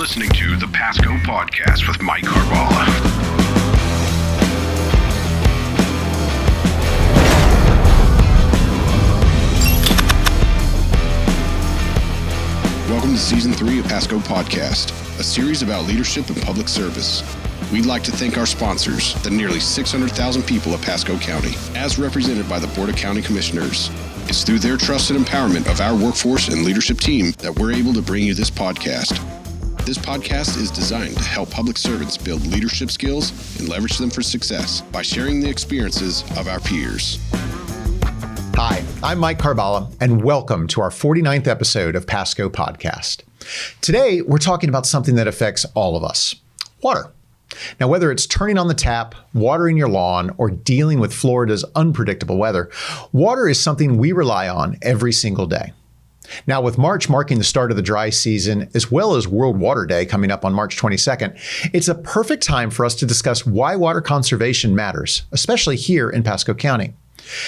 listening to the Pasco Podcast with Mike Carballa. Welcome to Season 3 of Pasco Podcast, a series about leadership and public service. We'd like to thank our sponsors, the nearly 600,000 people of Pasco County, as represented by the Board of County Commissioners. It's through their trust and empowerment of our workforce and leadership team that we're able to bring you this podcast. This podcast is designed to help public servants build leadership skills and leverage them for success by sharing the experiences of our peers. Hi, I'm Mike Carballa, and welcome to our 49th episode of Pasco Podcast. Today, we're talking about something that affects all of us, water. Now, whether it's turning on the tap, watering your lawn, or dealing with Florida's unpredictable weather, water is something we rely on every single day. Now, with March marking the start of the dry season, as well as World Water Day coming up on March 22nd, it's a perfect time for us to discuss why water conservation matters, especially here in Pasco County.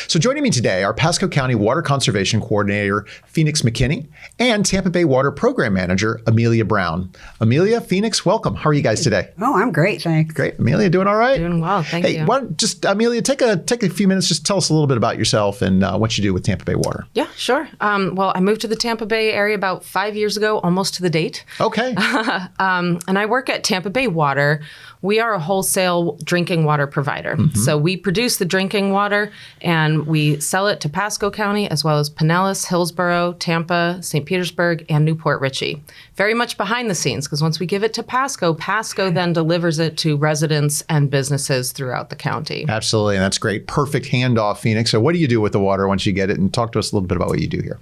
So joining me today are Pasco County Water Conservation Coordinator Phoenix McKinney and Tampa Bay Water Program Manager Amelia Brown. Amelia, Phoenix, welcome. How are you guys today? Oh, I'm great, thanks. Great. Amelia, doing all right? Doing well, thank you. Hey, why don't just, Amelia, take a few minutes, just tell us a little bit about yourself and what you do with Tampa Bay Water. Yeah, sure. Well, I moved to the Tampa Bay area about 5 years ago, almost to the date. Okay. And I work at Tampa Bay Water. We are a wholesale drinking water provider. Mm-hmm. So we produce the drinking water and we sell it to Pasco County as well as Pinellas, Hillsborough, Tampa, St. Petersburg, and Newport Richey. Very much behind the scenes because once we give it to Pasco, Pasco then delivers it to residents and businesses throughout the county. Absolutely, and that's great. Perfect handoff, Phoenix. So what do you do with the water once you get it? And talk to us a little bit about what you do here.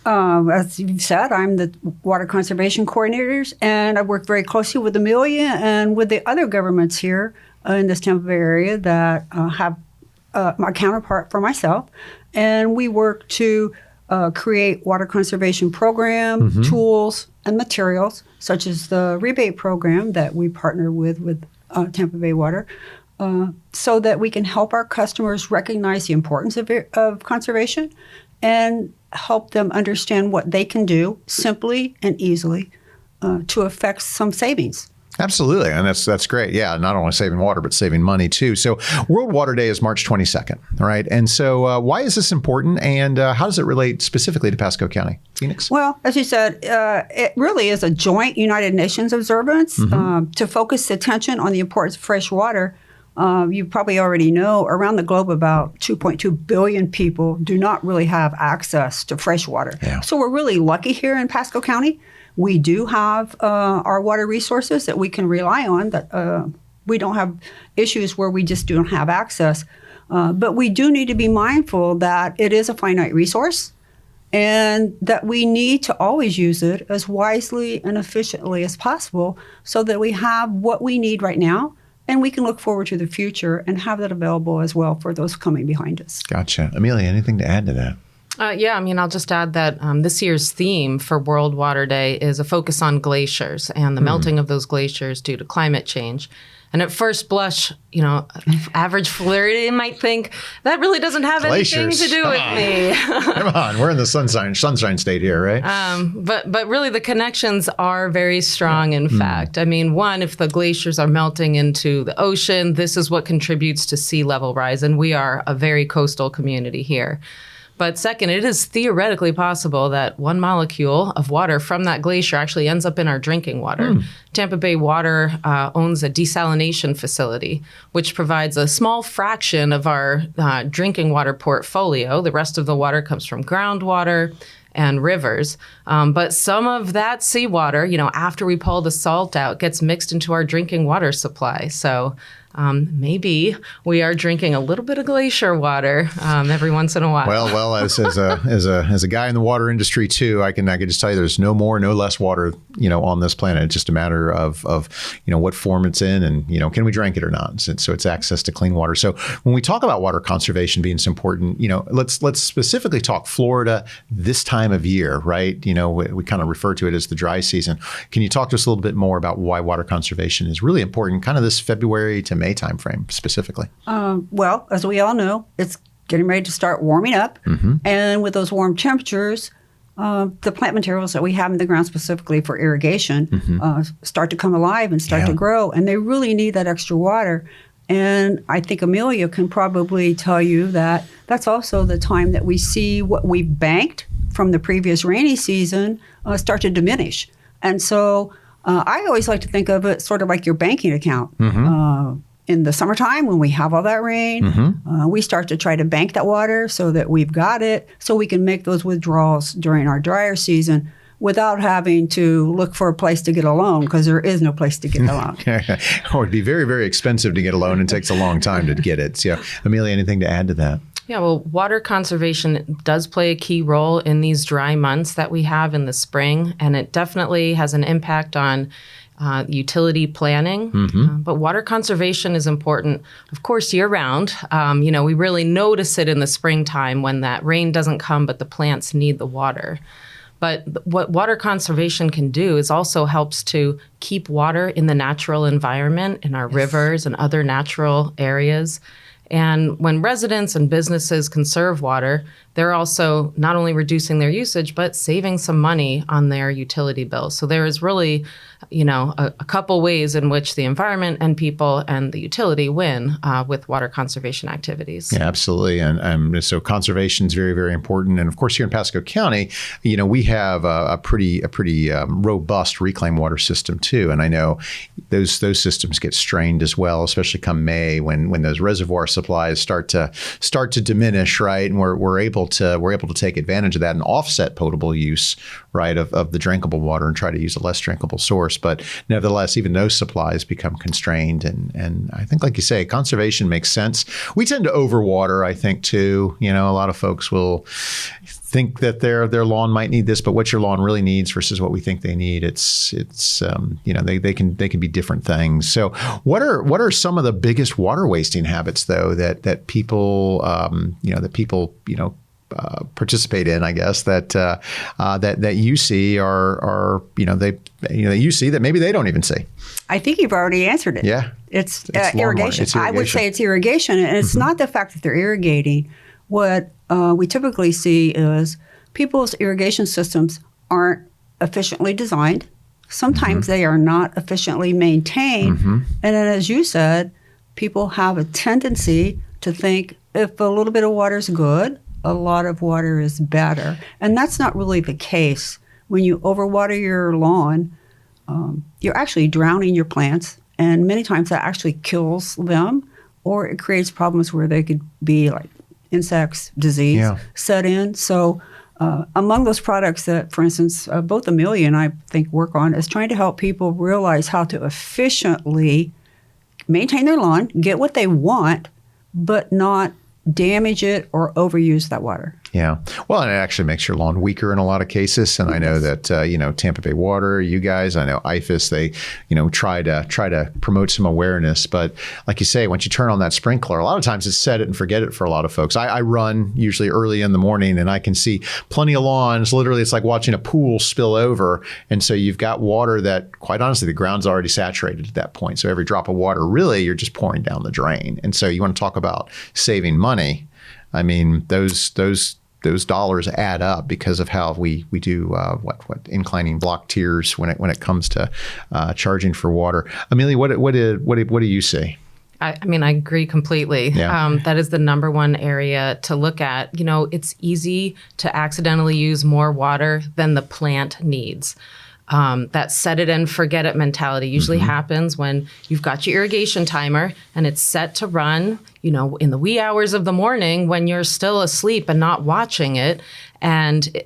As you've said, I'm the Water Conservation Coordinators, and I work very closely with Amelia and with the other governments here in this Tampa Bay area that have my counterpart for myself. And we work to create water conservation program, tools, and materials, such as the rebate program that we partner with Tampa Bay Water, so that we can help our customers recognize the importance of conservation and help them understand what they can do simply and easily to affect some savings. Absolutely. And that's great. Yeah. Not only saving water, but saving money too. So World Water Day is March 22nd. All right. And so why is this important and how does it relate specifically to Pasco County? Phoenix? Well, as you said, it really is a joint United Nations observance to focus attention on the importance of fresh water. You probably already know around the globe about 2.2 billion people do not really have access to fresh water. Yeah. So we're really lucky here in Pasco County. We do have our water resources that we can rely on, that we don't have issues where we just don't have access. But we do need to be mindful that it is a finite resource and that we need to always use it as wisely and efficiently as possible so that we have what we need right now. And we can look forward to the future and have that available as well for those coming behind us. Gotcha. Amelia, anything to add to that? I'll just add that this year's theme for World Water Day is a focus on glaciers and the melting of those glaciers due to climate change. And at first blush, average Floridian might think that really doesn't have anything to do with me. Come on, we're in the sunshine state here, right? But really the connections are very strong, in fact. I mean, one, if the glaciers are melting into the ocean, this is what contributes to sea level rise. And we are a very coastal community here. But second, it is theoretically possible that one molecule of water from that glacier actually ends up in our drinking water. Tampa Bay Water owns a desalination facility, which provides a small fraction of our drinking water portfolio. The rest of the water comes from groundwater and rivers. But some of that seawater, after we pull the salt out, gets mixed into our drinking water supply. So maybe we are drinking a little bit of glacier water every once in a while. Well, as a guy in the water industry too, I can just tell you there's no more, no less water, on this planet. It's just a matter of what form it's in and, can we drink it or not? So it's access to clean water. So when we talk about water conservation being so important, let's specifically talk Florida this time of year, right? We kind of refer to it as the dry season. Can you talk to us a little bit more about why water conservation is really important, kind of this February to May timeframe specifically? Well, as we all know, it's getting ready to start warming up. And with those warm temperatures, the plant materials that we have in the ground specifically for irrigation start to come alive and start to grow, and they really need that extra water. And I think Amelia can probably tell you that that's also the time that we see what we banked from the previous rainy season start to diminish. And so I always like to think of it sort of like your banking account. In the summertime, when we have all that rain, we start to try to bank that water so that we've got it, so we can make those withdrawals during our drier season without having to look for a place to get a loan, because there is no place to get a loan. It would be very, very expensive to get a loan and takes a long time to get it. So, Amelia, anything to add to that? Yeah, well, water conservation does play a key role in these dry months that we have in the spring, and it definitely has an impact on utility planning. But water conservation is important, of course, year round. We really notice it in the springtime when that rain doesn't come, but the plants need the water. But what water conservation can do is also helps to keep water in the natural environment, in our rivers and other natural areas. And when residents and businesses conserve water, they're also not only reducing their usage, but saving some money on their utility bills. So there is really, a couple ways in which the environment and people and the utility win with water conservation activities. Yeah, absolutely. And so conservation is very, very important. And of course, here in Pasco County, we have a pretty robust reclaimed water system too. And I know those systems get strained as well, especially come May when those reservoir supplies start to diminish, right? And we're able to take advantage of that and offset potable use, right, of the drinkable water and try to use a less drinkable source. But nevertheless, even those supplies become constrained. And I think, like you say, conservation makes sense. We tend to overwater, I think, too. A lot of folks will think that their lawn might need this, but what your lawn really needs versus what we think they need, it's they can be different things. So what are some of the biggest water wasting habits though that people participate in, I guess, that you see are you see that maybe they don't even see? I think you've already answered it. Yeah. It's irrigation. I would say it's irrigation. And it's not the fact that they're irrigating. What we typically see is people's irrigation systems aren't efficiently designed. Sometimes they are not efficiently maintained. And then, as you said, people have a tendency to think if a little bit of water is good, a lot of water is better. And that's not really the case. When you overwater your lawn, you're actually drowning your plants. And many times that actually kills them, or it creates problems where they could be like insects, disease set in. So among those products that, for instance, both Amelia and I think work on is trying to help people realize how to efficiently maintain their lawn, get what they want, but not damage it or overuse that water. Yeah. Well, and it actually makes your lawn weaker in a lot of cases. And I know that, Tampa Bay Water, you guys, I know IFAS, they, try to promote some awareness. But like you say, once you turn on that sprinkler, a lot of times it's set it and forget it for a lot of folks. I run usually early in the morning and I can see plenty of lawns. Literally, it's like watching a pool spill over. And so you've got water that, quite honestly, the ground's already saturated at that point. So every drop of water, really, you're just pouring down the drain. And so you want to talk about saving money. I mean, those dollars add up because of how we do what inclining block tiers when it comes to charging for water. Amelia, what do you see? I agree completely. Yeah. That is the number one area to look at. It's easy to accidentally use more water than the plant needs. That set it and forget it mentality usually happens when you've got your irrigation timer and it's set to run, in the wee hours of the morning when you're still asleep and not watching it, and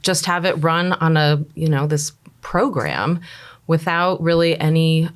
just have it run on this program without really any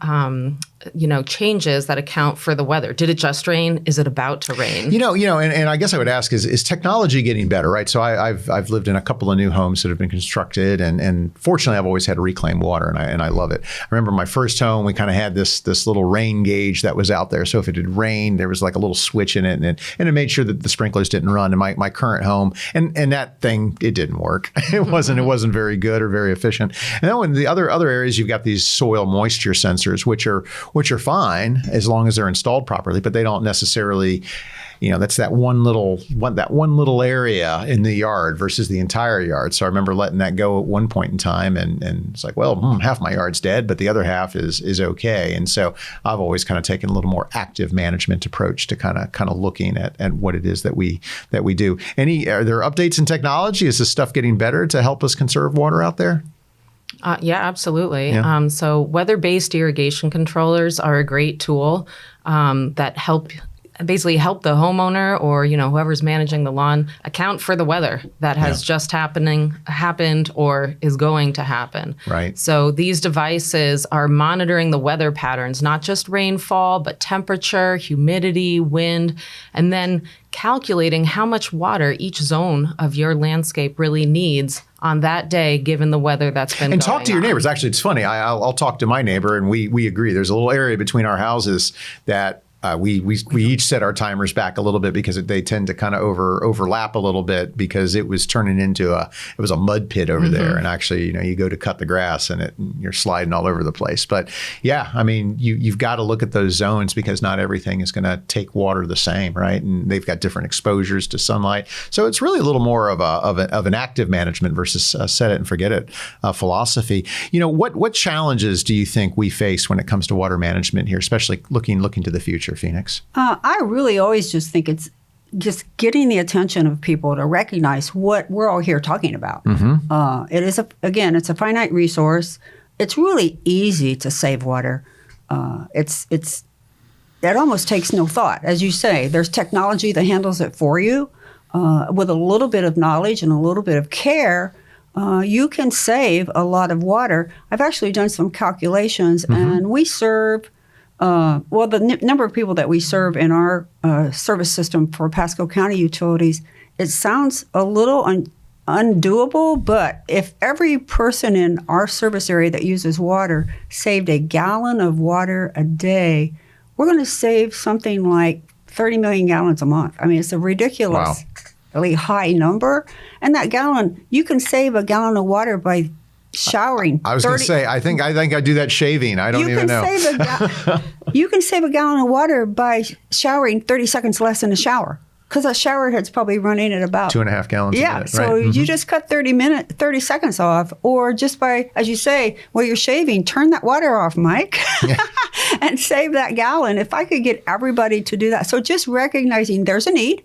changes that account for the weather. Did it just rain? Is it about to rain? And I guess I would ask, is technology getting better, right? So I've lived in a couple of new homes that have been constructed, and fortunately I've always had reclaimed water, and I love it. I remember my first home, we kind of had this little rain gauge that was out there. So if it had rained, there was like a little switch in it, and it made sure that the sprinklers didn't run. And my current home, and that thing, it didn't work. It wasn't very good or very efficient. And then in the other areas, you've got these soil moisture sensors, which are fine as long as they're installed properly, but they don't necessarily that's that one little area in the yard versus the entire yard. So I remember letting that go at one point in time, and it's like, well, half my yard's dead, but the other half is okay. And so I've always kind of taken a little more active management approach to kind of looking at what it is that we do. Are there updates in technology? Is this stuff getting better to help us conserve water out there? Yeah, absolutely. Yeah. So weather-based irrigation controllers are a great tool that help the homeowner or whoever's managing the lawn account for the weather that has just happened or is going to happen. Right. So these devices are monitoring the weather patterns, not just rainfall, but temperature, humidity, wind, and then calculating how much water each zone of your landscape really needs on that day, given the weather that's been going on. And talk to your neighbors. Actually, it's funny. I'll talk to my neighbor, and we agree. There's a little area between our houses that we each set our timers back a little bit because they tend to kind of overlap a little bit because it was turning into a mud pit over there. And actually, you go to cut the grass and you're sliding all over the place. But yeah, I mean, you've got to look at those zones because not everything is going to take water the same, right? And they've got different exposures to sunlight. So it's really a little more of an active management versus set it and forget it philosophy. What challenges do you think we face when it comes to water management here, especially looking to the future? Phoenix? I really always just think it's just getting the attention of people to recognize what we're all here talking about. It is, it's a finite resource. It's really easy to save water. It almost takes no thought. As you say, there's technology that handles it for you. With a little bit of knowledge and a little bit of care, you can save a lot of water. I've actually done some calculations, and we serve the number of people that we serve in our service system for Pasco County utilities, it sounds a little undoable, but if every person in our service area that uses water saved a gallon of water a day, we're going to save something like 30 million gallons a month. I mean, it's a ridiculously high number. And that gallon, you can save a gallon of water by showering. I was going to say, I think I do that shaving. I don't even know. You can save a gallon of water by showering 30 seconds less in the shower because a shower head's probably running at about 2.5 gallons a minute. So you just cut 30 seconds off, or just by, as you say, while you're shaving, turn that water off, Mike, and save that gallon. If I could get everybody to do that. So just recognizing there's a need.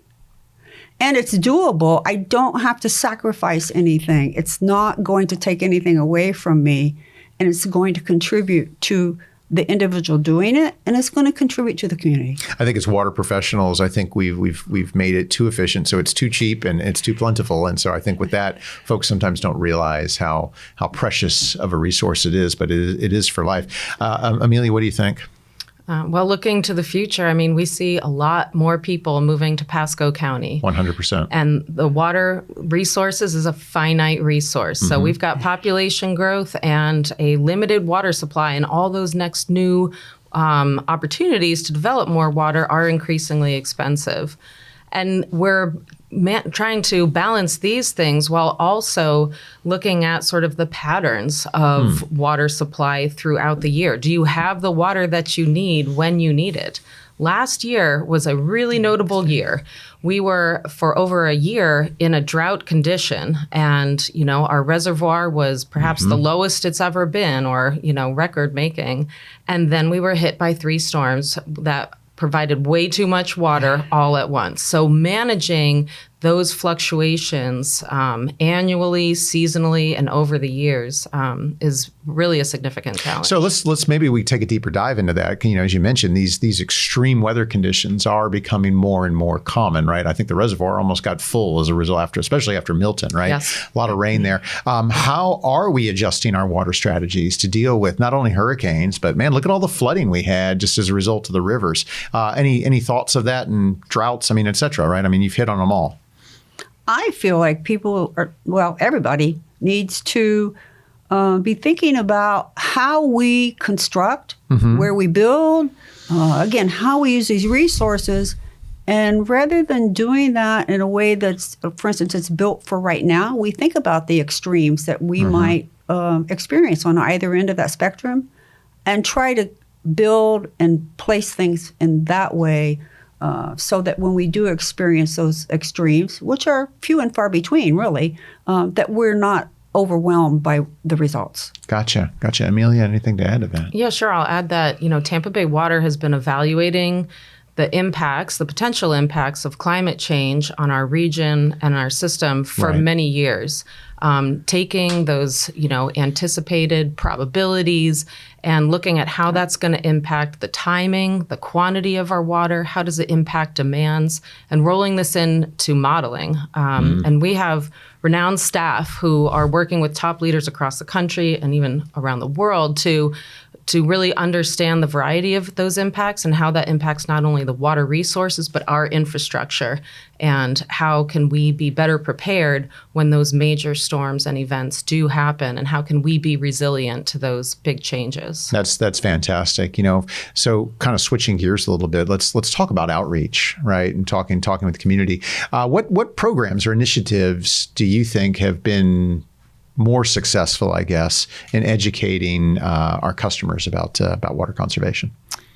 And it's doable. I don't have to sacrifice anything. It's not going to take anything away from me, and it's going to contribute to the individual doing it, and it's going to contribute to the community. I think as water professionals, I think we've made it too efficient, so it's too cheap and it's too plentiful. And so I think with that, folks sometimes don't realize how precious of a resource it is, but it is for life. Amelia, what do you think? Looking to the future, I mean, we see a lot more people moving to Pasco County. 100%. And the water resources is a finite resource. So we've got population growth and a limited water supply, and all those next new opportunities to develop more water are increasingly expensive. And we're trying to balance these things while also looking at sort of the patterns of water supply throughout the year. Do you have the water that you need when you need it? Last year was a really notable year. We were for over a year in a drought condition, and our reservoir was perhaps the lowest it's ever been, or record making. And then we were hit by 3 storms that provided way too much water all at once. So managing those fluctuations annually, seasonally, and over the years is really a significant challenge. So let's maybe we take a deeper dive into that. As you mentioned, these extreme weather conditions are becoming more and more common, right? I think the reservoir almost got full as a result especially after Milton, right? Yes. A lot of rain there. How are we adjusting our water strategies to deal with not only hurricanes, but man, look at all the flooding we had just as a result of the rivers. Any thoughts of that and droughts? I mean, et cetera, right? I mean, you've hit on them all. I feel like everybody needs to be thinking about how we construct, where we build, again, how we use these resources. And rather than doing that in a way that's, for instance, it's built for right now, we think about the extremes that we might experience on either end of that spectrum and try to build and place things in that way so that when we do experience those extremes, which are few and far between, really, that we're not overwhelmed by the results. Gotcha. Amelia, anything to add to that? Yeah, sure. I'll add that, Tampa Bay Water has been evaluating the potential impacts of climate change on our region and our system for many years. Taking those, anticipated probabilities and looking at how that's going to impact the timing, the quantity of our water, how does it impact demands, and rolling this into modeling. And we have renowned staff who are working with top leaders across the country and even around the world to really understand the variety of those impacts and how that impacts not only the water resources, but our infrastructure, and how can we be better prepared when those major storms and events do happen, and how can we be resilient to those big changes. That's fantastic. So kind of switching gears a little bit, let's talk about outreach, right? And talking with the community. What programs or initiatives do you think have been more successful, I guess, in educating our customers about water conservation?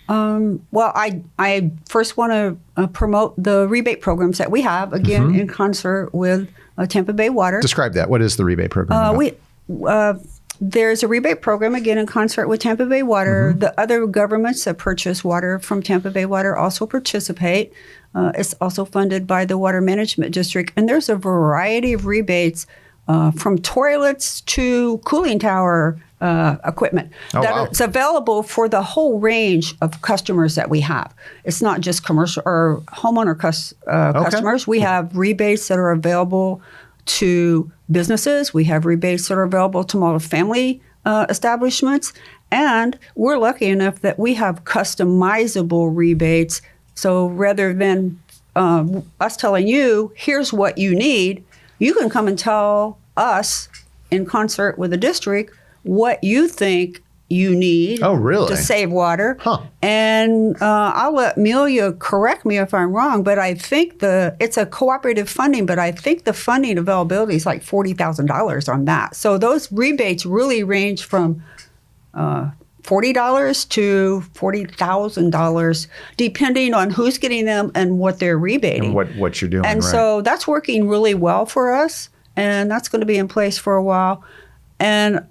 Well, I first want to promote the rebate programs that we have, again, in concert with Tampa Bay Water. Describe that. What is the rebate program? There's a rebate program, again, in concert with Tampa Bay Water. The other governments that purchase water from Tampa Bay Water also participate. It's also funded by the Water Management District. And there's a variety of rebates from toilets to cooling tower equipment it's available for the whole range of customers that we have. It's not just commercial or homeowner customers. We have rebates that are available to businesses. We have rebates that are available to multifamily establishments. And we're lucky enough that we have customizable rebates. So rather than us telling you, here's what you need, you can come and tell us in concert with the district what you think you need to save water. And I'll let Amelia correct me if I'm wrong, but I think it's a cooperative funding, but I think the funding availability is like $40,000 on that. So those rebates really range from $40 to $40,000, depending on who's getting them and what they're rebating. And what you're doing, and so that's working really well for us, and that's going to be in place for a while. And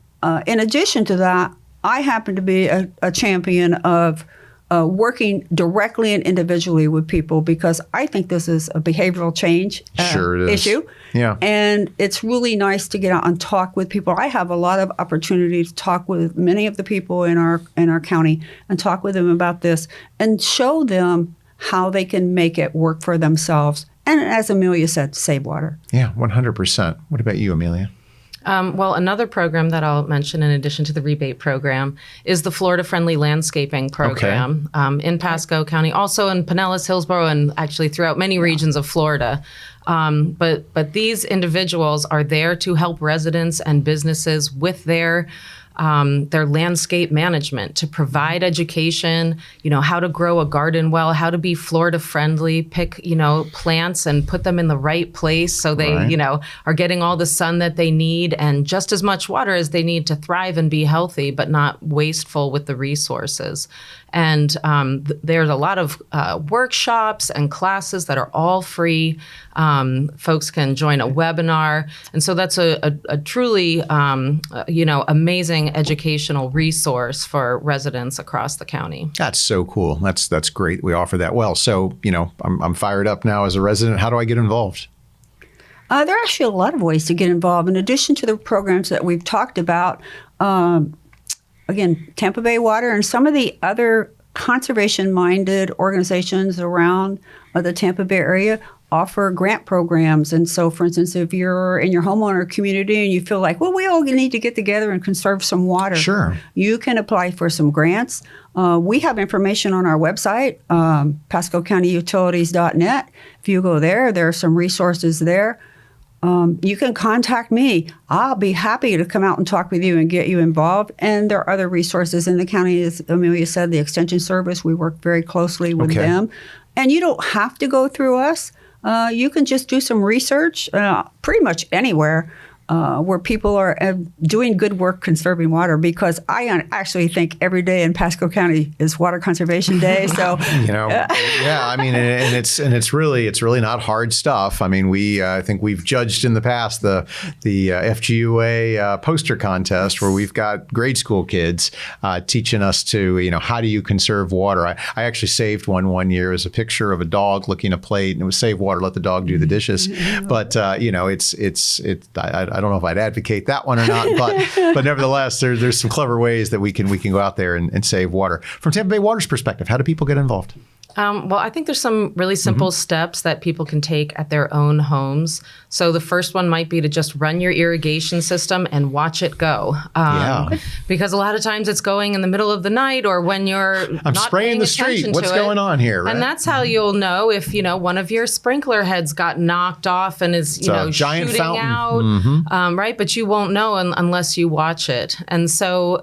in addition to that, I happen to be a champion of working directly and individually with people, because I think this is a behavioral change issue. Yeah. And it's really nice to get out and talk with people. I have a lot of opportunity to talk with many of the people in our county and talk with them about this and show them how they can make it work for themselves. And as Amelia said, save water. Yeah, 100%. What about you, Amelia? Well, another program that I'll mention in addition to the rebate program is the Florida Friendly Landscaping Program in Pasco County, also in Pinellas, Hillsborough, and actually throughout many regions of Florida. But these individuals are there to help residents and businesses with their landscape management, to provide education, how to grow a garden well, how to be Florida friendly, pick, plants and put them in the right place so they, are getting all the sun that they need and just as much water as they need to thrive and be healthy, but not wasteful with the resources. And there's a lot of workshops and classes that are all free. Folks can join a webinar. And so that's a truly, amazing educational resource for residents across the county. That's so cool. That's great. We offer that. Well, so, I'm fired up now as a resident. How do I get involved? There are actually a lot of ways to get involved. In addition to the programs that we've talked about, again, Tampa Bay Water and some of the other conservation-minded organizations around the Tampa Bay area offer grant programs. And so, for instance, if you're in your homeowner community and you feel like, well, we all need to get together and conserve some water, sure, you can apply for some grants. We have information on our website, PascoCountyUtilities.net. If you go there, there are some resources there. You can contact me. I'll be happy to come out and talk with you and get you involved. And there are other resources in the county. As Amelia said, the Extension Service, we work very closely with them. And you don't have to go through us. You can just do some research pretty much anywhere. where people are doing good work conserving water, because I actually think every day in Pasco County is Water Conservation Day. So yeah, I mean, and it's really not hard stuff. I mean, I think we've judged in the past the FGUA poster contest where we've got grade school kids teaching us to how do you conserve water. I actually saved one year as a picture of a dog licking a plate, and it was save water, let the dog do the dishes. But I don't know if I'd advocate that one or not, but nevertheless, there's some clever ways that we can go out there and save water. From Tampa Bay Water's perspective, how do people get involved? Well, I think there's some really simple steps that people can take at their own homes. So the first one might be to just run your irrigation system and watch it go. Because a lot of times it's going in the middle of the night or when I'm not spraying the street. What's going on here? Right? And that's how you'll know if, one of your sprinkler heads got knocked off and is, giant shooting fountain. out. Right. But you won't know unless you watch it. And so,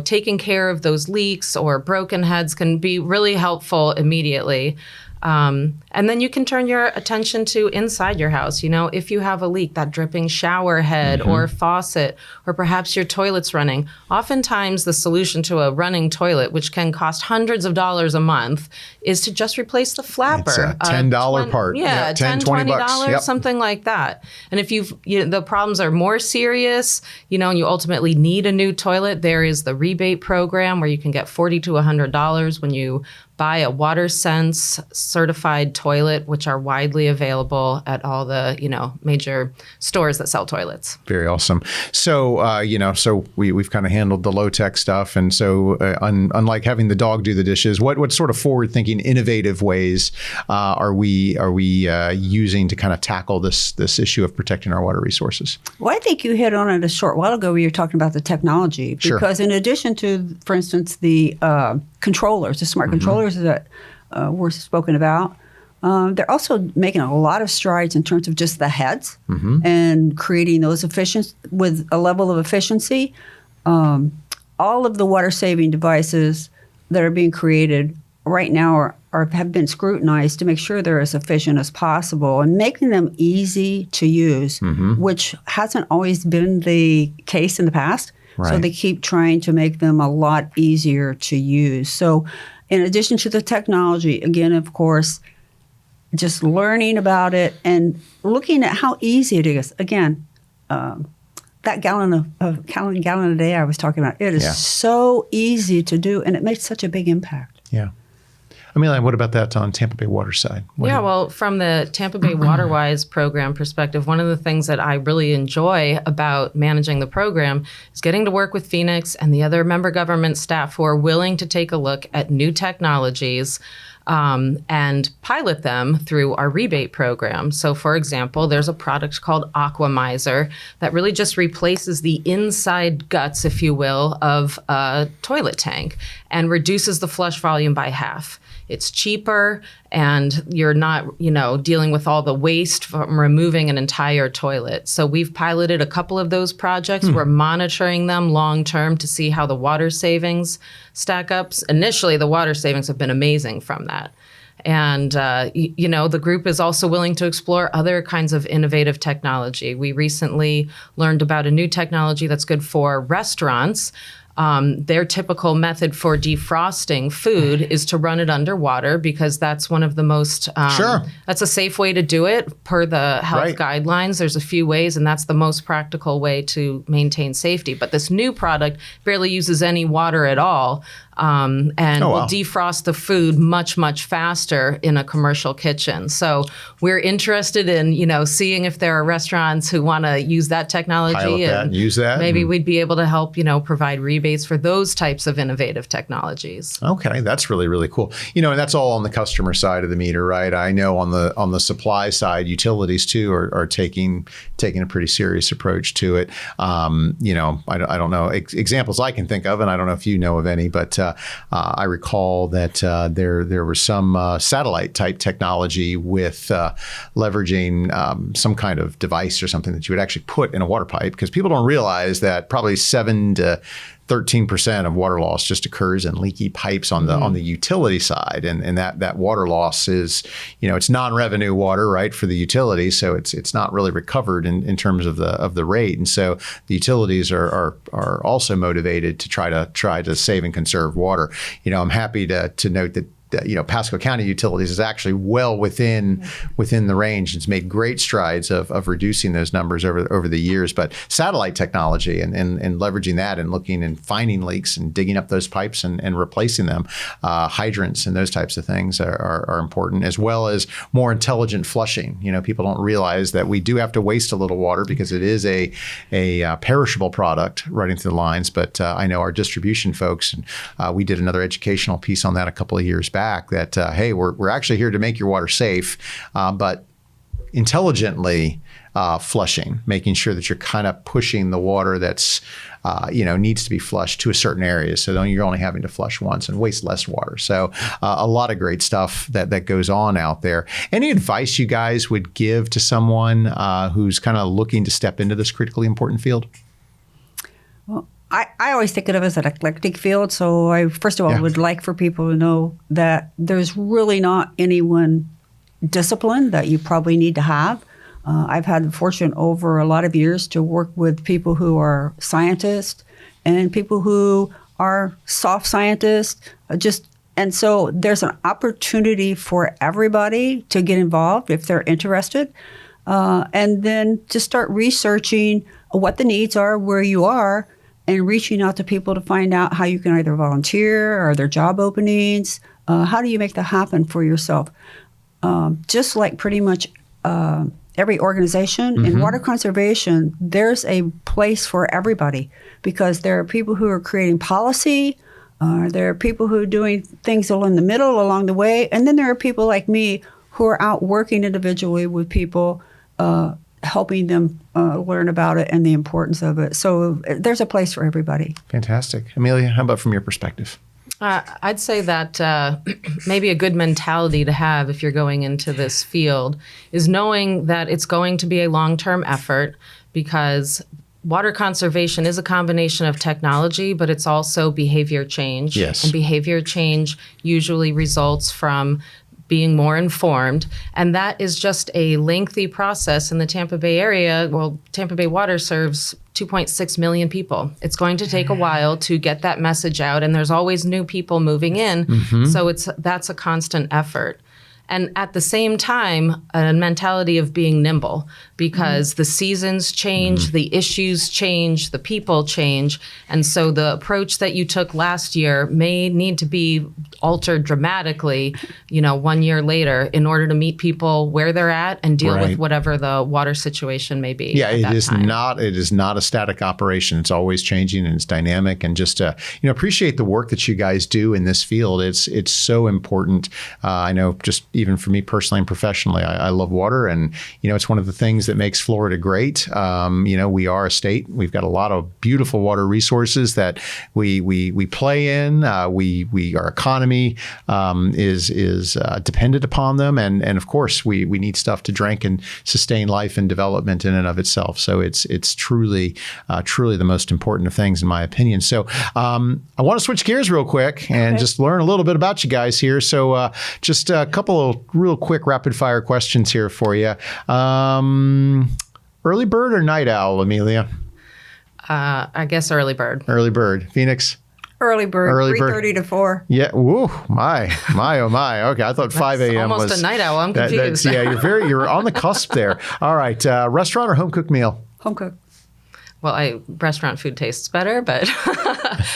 taking care of those leaks or broken heads can be really helpful immediately. And then you can turn your attention to inside your house. If you have a leak, that dripping shower head or faucet, or perhaps your toilet's running. Oftentimes the solution to a running toilet, which can cost hundreds of dollars a month, is to just replace the flapper. It's a $10 part. Yeah, $10, $20, something like that. And if the problems are more serious, and you ultimately need a new toilet, there is the rebate program where you can get $40 to $100 when you buy a WaterSense certified toilet, which are widely available at all the, major stores that sell toilets. Very awesome. So, so we've kind of handled the low tech stuff. And so unlike having the dog do the dishes, what sort of forward thinking, innovative ways are we using to kind of tackle this issue of protecting our water resources? Well, I think you hit on it a short while ago where you were talking about the technology. Because in addition to, for instance, the controllers, the smart controllers that were spoken about, they're also making a lot of strides in terms of just the heads and creating those with a level of efficiency. All of the water saving devices that are being created right now have been scrutinized to make sure they're as efficient as possible and making them easy to use, which hasn't always been the case in the past. Right. So they keep trying to make them a lot easier to use. So in addition to the technology, again, of course, just learning about it and looking at how easy it is. Again, that gallon a day I was talking about, it is so easy to do, and it makes such a big impact. Yeah. Amelia, what about that on Tampa Bay Water side? Well, from the Tampa Bay WaterWise program perspective, one of the things that I really enjoy about managing the program is getting to work with Phoenix and the other member government staff who are willing to take a look at new technologies and pilot them through our rebate program. So, for example, there's a product called Aquamizer that really just replaces the inside guts, if you will, of a toilet tank and reduces the flush volume by half. It's cheaper, and you're not, dealing with all the waste from removing an entire toilet. So we've piloted a couple of those projects. We're monitoring them long term to see how the water savings stack up. Initially, the water savings have been amazing from that. And, the group is also willing to explore other kinds of innovative technology. We recently learned about a new technology that's good for restaurants. Their typical method for defrosting food is to run it underwater because that's one of the most, that's a safe way to do it per the health guidelines. There's a few ways, and that's the most practical way to maintain safety. But this new product barely uses any water at all. And will defrost the food much, much faster in a commercial kitchen. So we're interested in, seeing if there are restaurants who want to use that technology. Pilot that and use that. Maybe we'd be able to help, provide rebates for those types of innovative technologies. Okay, that's really, really cool. And that's all on the customer side of the meter, right? I know on the supply side, utilities too are taking a pretty serious approach to it. I don't know examples I can think of, and I don't know if you know of any, but I recall that there was some satellite type technology with leveraging some kind of device or something that you would actually put in a water pipe, because people don't realize that probably 7 to 13% of water loss just occurs in leaky pipes on the utility side, and that water loss is, it's non-revenue water, right, for the utility, so it's not really recovered in terms of the rate, and so the utilities are also motivated to try to save and conserve water. I'm happy to note that Pasco County Utilities is actually well within the range. It's made great strides of reducing those numbers over the years. But satellite technology and leveraging that and looking and finding leaks and digging up those pipes and replacing them, hydrants and those types of things are important, as well as more intelligent flushing. People don't realize that we do have to waste a little water because it is a perishable product running through the lines. But I know our distribution folks, and we did another educational piece on that a couple of years back, that, hey, we're actually here to make your water safe, but intelligently flushing, making sure that you're kind of pushing the water that's, needs to be flushed to a certain area. So then you're only having to flush once and waste less water. So a lot of great stuff that goes on out there. Any advice you guys would give to someone who's kind of looking to step into this critically important field? Well, I always think of it as an eclectic field. So I, first of all, would like for people to know that there's really not any one discipline that you probably need to have. I've had the fortune over a lot of years to work with people who are scientists and people who are soft scientists. And so there's an opportunity for everybody to get involved if they're interested. And then to start researching what the needs are, where you are, and reaching out to people to find out how you can either volunteer, or their job openings. How do you make that happen for yourself? Just like pretty much every organization in water conservation, there's a place for everybody, because there are people who are creating policy, there are people who are doing things in the middle along the way, and then there are people like me who are out working individually with people, helping them learn about it and the importance of it. So there's a place for everybody. Fantastic. Amelia, how about from your perspective? I'd say that maybe a good mentality to have if you're going into this field is knowing that it's going to be a long-term effort, because water conservation is a combination of technology, but it's also behavior change. Yes. And behavior change usually results from being more informed. And that is just a lengthy process in the Tampa Bay area. Well, Tampa Bay Water serves 2.6 million people. It's going to take a while to get that message out, and there's always new people moving in. So that's a constant effort. And at the same time, a mentality of being nimble, because the seasons change, the issues change, the people change. And so the approach that you took last year may need to be altered dramatically, 1 year later, in order to meet people where they're at and deal with whatever the water situation may be. Yeah, it is not a static operation. It's always changing, and it's dynamic. And just appreciate the work that you guys do in this field. It's so important. I know, just even for me personally and professionally, I love water, and it's one of the things that makes Florida great. We are a state. We've got a lot of beautiful water resources that we play in. Our economy is dependent upon them, and of course we need stuff to drink and sustain life and development in and of itself. So it's truly the most important of things, in my opinion. So I want to switch gears real quick and just learn a little bit about you guys here. So just a couple of real quick rapid fire questions here for you. Early bird or night owl, Amelia? I guess early bird. Early bird. Phoenix? Early bird, 3:30 to 4. Yeah. Woo. My, oh my. Okay. I thought 5 a.m. was almost a night owl. I'm confused. You're on the cusp there. All right. Restaurant or home cooked meal? Home cooked. Well, restaurant food tastes better, but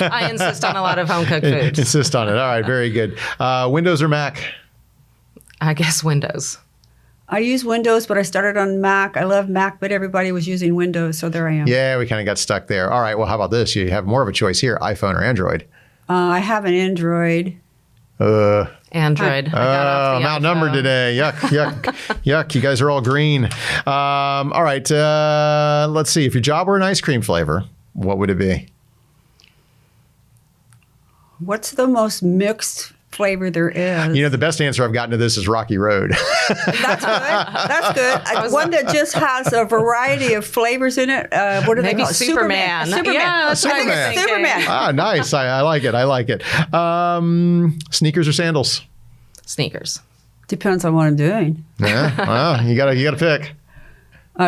I insist on a lot of home cooked food. Insist on it. All right. Very good. Windows or Mac? I guess Windows. I use Windows, but I started on Mac. I love Mac, but everybody was using Windows, so there I am. Yeah, we kind of got stuck there. All right, well, how about this? You have more of a choice here, iPhone or Android? I have an Android. Android. I'm outnumbered today. Yuck, yuck. You guys are all green. All right, let's see. If your job were an ice cream flavor, what would it be? What's the most mixed flavor there is. You know, the best answer I've gotten to this is Rocky Road. That's good. One that just has a variety of flavors in it. What are they called? Superman. Superman. Yeah, that's what I was thinking. Superman. Ah, nice. I like it. Sneakers or sandals? Sneakers. Depends on what I'm doing. Yeah. Well, you gotta pick.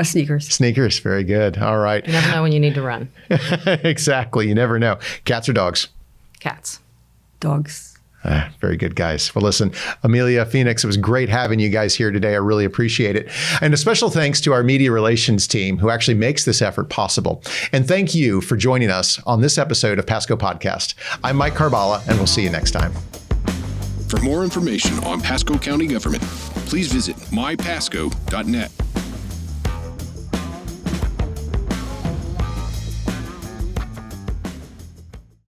Sneakers. Sneakers. Very good. All right. You never know when you need to run. Exactly. You never know. Cats or dogs? Cats. Dogs. Very good, guys. Well, listen, Amelia, Phoenix, it was great having you guys here today. I really appreciate it. And a special thanks to our media relations team who actually makes this effort possible. And thank you for joining us on this episode of Pasco Podcast. I'm Mike Carballa, and we'll see you next time. For more information on Pasco County government, please visit mypasco.net.